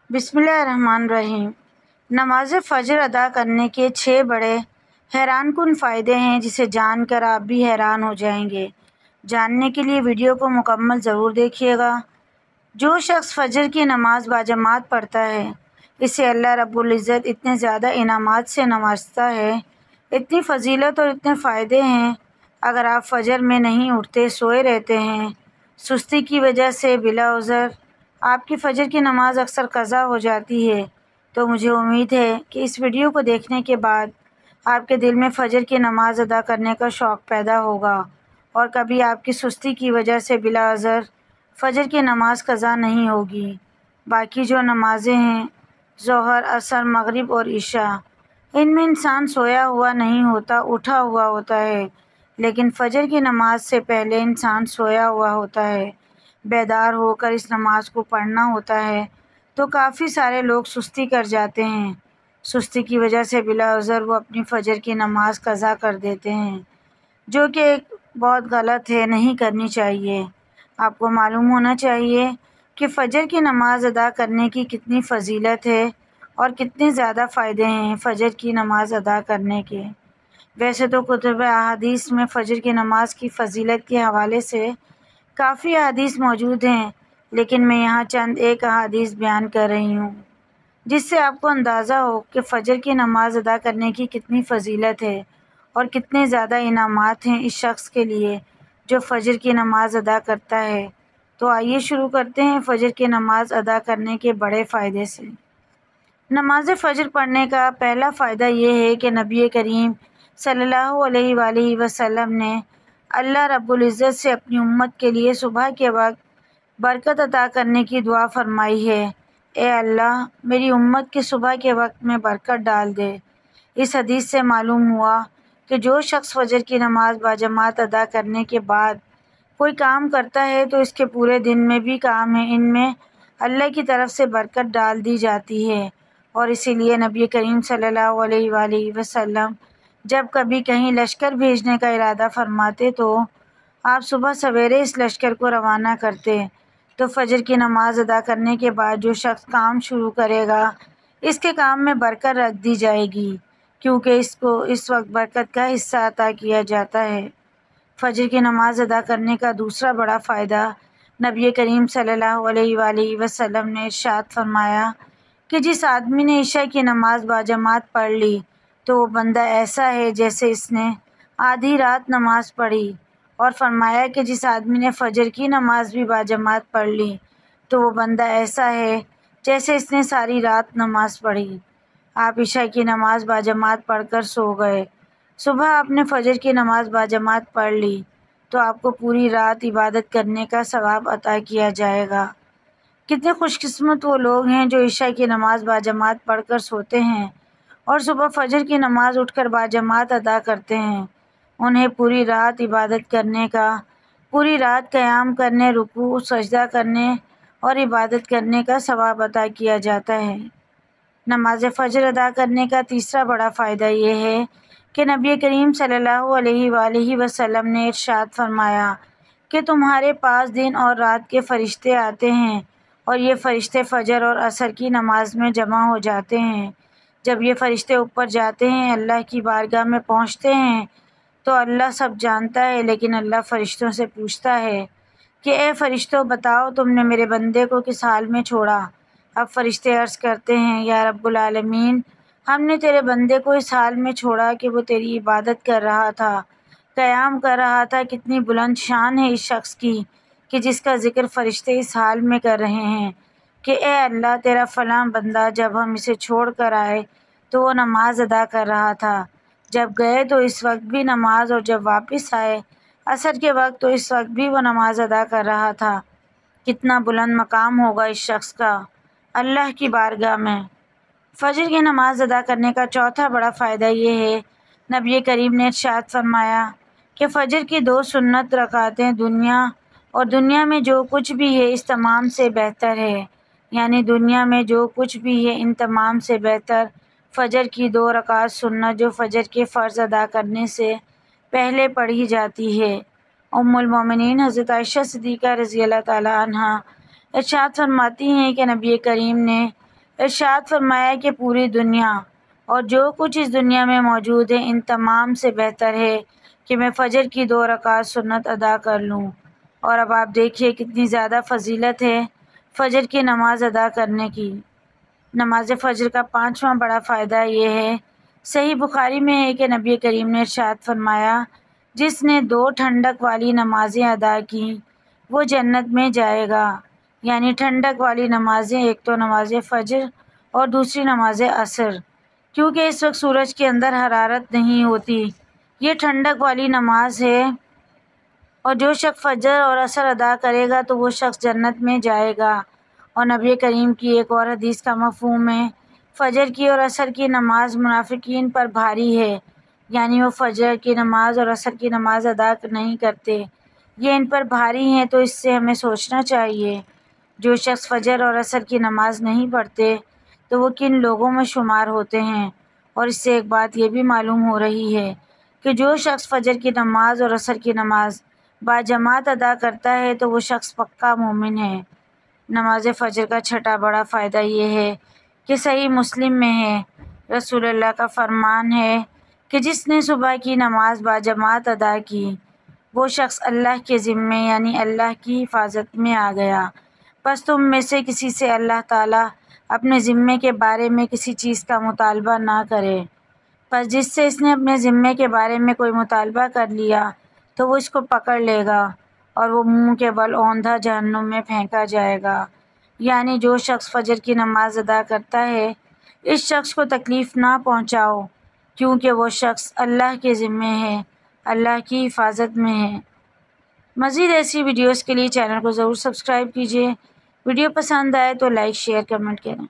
بسم اللہ الرحمن الرحیم۔ نماز فجر ادا کرنے کے 6 بڑے حیران کن فائدے ہیں جسے جان کر آپ بھی حیران ہو جائیں گے۔ جاننے کے لیے ویڈیو کو مکمل ضرور دیکھیے گا۔ جو شخص فجر کی نماز باجماعت پڑھتا ہے اسے اللہ رب العزت اتنے زیادہ انعامات سے نوازتا ہے، اتنی فضیلت اور اتنے فائدے ہیں۔ اگر آپ فجر میں نہیں اٹھتے، سوئے رہتے ہیں سستی کی وجہ سے، بلا عذر آپ کی فجر کی نماز اکثر قضا ہو جاتی ہے، تو مجھے امید ہے کہ اس ویڈیو کو دیکھنے کے بعد آپ کے دل میں فجر کی نماز ادا کرنے کا شوق پیدا ہوگا اور کبھی آپ کی سستی کی وجہ سے بلا عذر فجر کی نماز قضا نہیں ہوگی۔ باقی جو نمازیں ہیں ظہر، عصر، مغرب اور عشاء، ان میں انسان سویا ہوا نہیں ہوتا، اٹھا ہوا ہوتا ہے، لیکن فجر کی نماز سے پہلے انسان سویا ہوا ہوتا ہے۔ بیدار ہو کر اس نماز کو پڑھنا ہوتا ہے تو کافی سارے لوگ سستی کر جاتے ہیں۔ سستی کی وجہ سے بلا عذر وہ اپنی فجر کی نماز قضا کر دیتے ہیں، جو کہ بہت غلط ہے، نہیں کرنی چاہیے۔ آپ کو معلوم ہونا چاہیے کہ فجر کی نماز ادا کرنے کی کتنی فضیلت ہے اور کتنے زیادہ فائدے ہیں فجر کی نماز ادا کرنے کے۔ ویسے تو کتب احادیث میں فجر کی نماز کی فضیلت کے حوالے سے کافی احادیث موجود ہیں، لیکن میں یہاں چند ایک احادیث بیان کر رہی ہوں جس سے آپ کو اندازہ ہو کہ فجر کی نماز ادا کرنے کی کتنی فضیلت ہے اور کتنے زیادہ انعامات ہیں اس شخص کے لیے جو فجر کی نماز ادا کرتا ہے۔ تو آئیے شروع کرتے ہیں فجر کی نماز ادا کرنے کے بڑے فائدے سے۔ نماز فجر پڑھنے کا پہلا فائدہ یہ ہے کہ نبی کریم صلی اللہ علیہ وآلہ وسلم نے اللہ رب العزت سے اپنی امت کے لیے صبح کے وقت برکت عطا کرنے کی دعا فرمائی ہے، اے اللہ میری امت کے صبح کے وقت میں برکت ڈال دے۔ اس حدیث سے معلوم ہوا کہ جو شخص فجر کی نماز باجماعت ادا کرنے کے بعد کوئی کام کرتا ہے تو اس کے پورے دن میں بھی کام ہے، ان میں اللہ کی طرف سے برکت ڈال دی جاتی ہے۔ اور اسی لیے نبی کریم صلی اللہ علیہ وآلہ وسلم جب کبھی کہیں لشکر بھیجنے کا ارادہ فرماتے تو آپ صبح سویرے اس لشکر کو روانہ کرتے۔ تو فجر کی نماز ادا کرنے کے بعد جو شخص کام شروع کرے گا اس کے کام میں برکت رکھ دی جائے گی، کیونکہ اس کو اس وقت برکت کا حصہ عطا کیا جاتا ہے۔ فجر کی نماز ادا کرنے کا دوسرا بڑا فائدہ نبی کریم صلی اللہ علیہ وآلہ وسلم نے ارشاد فرمایا کہ جس آدمی نے عشاء کی نماز باجماعت پڑھ لی تو وہ بندہ ایسا ہے جیسے اس نے آدھی رات نماز پڑھی، اور فرمایا کہ جس آدمی نے فجر کی نماز بھی باجماعت پڑھ لی تو وہ بندہ ایسا ہے جیسے اس نے ساری رات نماز پڑھی۔ آپ عشاء کی نماز باجماعت پڑھ کر سو گئے، صبح آپ نے فجر کی نماز باجماعت پڑھ لی تو آپ کو پوری رات عبادت کرنے کا ثواب عطا کیا جائے گا۔ کتنے خوش قسمت وہ لوگ ہیں جو عشاء کی نماز باجماعت پڑھ کر سوتے ہیں اور صبح فجر کی نماز اٹھ کر باجماعت ادا کرتے ہیں۔ انہیں پوری رات عبادت کرنے کا، پوری رات قیام کرنے، رکوع سجدہ کرنے اور عبادت کرنے کا ثواب عطا کیا جاتا ہے۔ نماز فجر ادا کرنے کا تیسرا بڑا فائدہ یہ ہے کہ نبی کریم صلی اللہ علیہ وآلہ وسلم نے ارشاد فرمایا کہ تمہارے پاس دن اور رات کے فرشتے آتے ہیں اور یہ فرشتے فجر اور عصر کی نماز میں جمع ہو جاتے ہیں۔ جب یہ فرشتے اوپر جاتے ہیں، اللہ کی بارگاہ میں پہنچتے ہیں تو اللہ سب جانتا ہے، لیکن اللہ فرشتوں سے پوچھتا ہے کہ اے فرشتوں بتاؤ تم نے میرے بندے کو کس حال میں چھوڑا؟ اب فرشتے عرض کرتے ہیں یا رب العالمین، ہم نے تیرے بندے کو اس حال میں چھوڑا کہ وہ تیری عبادت کر رہا تھا، قیام کر رہا تھا۔ کتنی بلند شان ہے اس شخص کی کہ جس کا ذکر فرشتے اس حال میں کر رہے ہیں کہ اے اللہ تیرا فلاں بندہ جب ہم اسے چھوڑ کر آئے تو وہ نماز ادا کر رہا تھا، جب گئے تو اس وقت بھی نماز، اور جب واپس آئے عصر کے وقت تو اس وقت بھی وہ نماز ادا کر رہا تھا۔ کتنا بلند مقام ہوگا اس شخص کا اللہ کی بارگاہ میں۔ فجر کی نماز ادا کرنے کا چوتھا بڑا فائدہ یہ ہے، نبی کریم نے ارشاد فرمایا کہ فجر کی 2 سنت رکعتیں دنیا میں جو کچھ بھی ہے اس تمام سے بہتر ہے، یعنی دنیا میں جو کچھ بھی ہے ان تمام سے بہتر فجر کی 2 رکعت سنت جو فجر کے فرض ادا کرنے سے پہلے پڑھی جاتی ہے۔ ام المومنین حضرت عائشہ صدیقہ رضی اللہ تعالی عنہا ارشاد فرماتی ہیں کہ نبی کریم نے ارشاد فرمایا کہ پوری دنیا اور جو کچھ اس دنیا میں موجود ہے ان تمام سے بہتر ہے کہ میں فجر کی 2 رکعت سنت ادا کر لوں۔ اور اب آپ دیکھیے کتنی زیادہ فضیلت ہے فجر کی نماز ادا کرنے کی۔ نماز فجر کا 5واں بڑا فائدہ یہ ہے، صحیح بخاری میں ہے کہ نبی کریم نے ارشاد فرمایا، جس نے 2 ٹھنڈک والی نمازیں ادا کیں وہ جنت میں جائے گا۔ یعنی ٹھنڈک والی نمازیں، ایک تو نماز فجر اور دوسری نماز عصر، کیونکہ اس وقت سورج کے اندر حرارت نہیں ہوتی، یہ ٹھنڈک والی نماز ہے۔ اور جو شخص فجر اور عصر ادا کرے گا تو وہ شخص جنت میں جائے گا۔ اور نبی کریم کی ایک اور حدیث کا مفہوم ہے، فجر کی اور عصر کی نماز منافقین پر بھاری ہے، یعنی وہ فجر کی نماز اور عصر کی نماز ادا نہیں کرتے، یہ ان پر بھاری ہیں، تو اس سے ہمیں سوچنا چاہیے جو شخص فجر اور عصر کی نماز نہیں پڑھتے تو وہ کن لوگوں میں شمار ہوتے ہیں۔ اور اس سے ایک بات یہ بھی معلوم ہو رہی ہے کہ جو شخص فجر کی نماز اور عصر کی نماز باجماعت ادا کرتا ہے تو وہ شخص پکا مومن ہے۔ نماز فجر کا 6واں بڑا فائدہ یہ ہے کہ صحیح مسلم میں ہے، رسول اللہ کا فرمان ہے کہ جس نے صبح کی نماز باجماعت ادا کی وہ شخص اللہ کے ذمے یعنی اللہ کی حفاظت میں آ گیا۔ پس تم میں سے کسی سے اللہ تعالیٰ اپنے ذمے کے بارے میں کسی چیز کا مطالبہ نہ کرے، پس جس سے اس نے اپنے ذمے کے بارے میں کوئی مطالبہ کر لیا تو وہ اس کو پکڑ لے گا اور وہ منہ کے بل اوندھا جہنم میں پھینکا جائے گا۔ یعنی جو شخص فجر کی نماز ادا کرتا ہے اس شخص کو تکلیف نہ پہنچاؤ، کیونکہ وہ شخص اللہ کے ذمے ہے، اللہ کی حفاظت میں ہے۔ مزید ایسی ویڈیوز کے لیے چینل کو ضرور سبسکرائب کیجیے۔ ویڈیو پسند آئے تو لائک شیئر کمنٹ کریں۔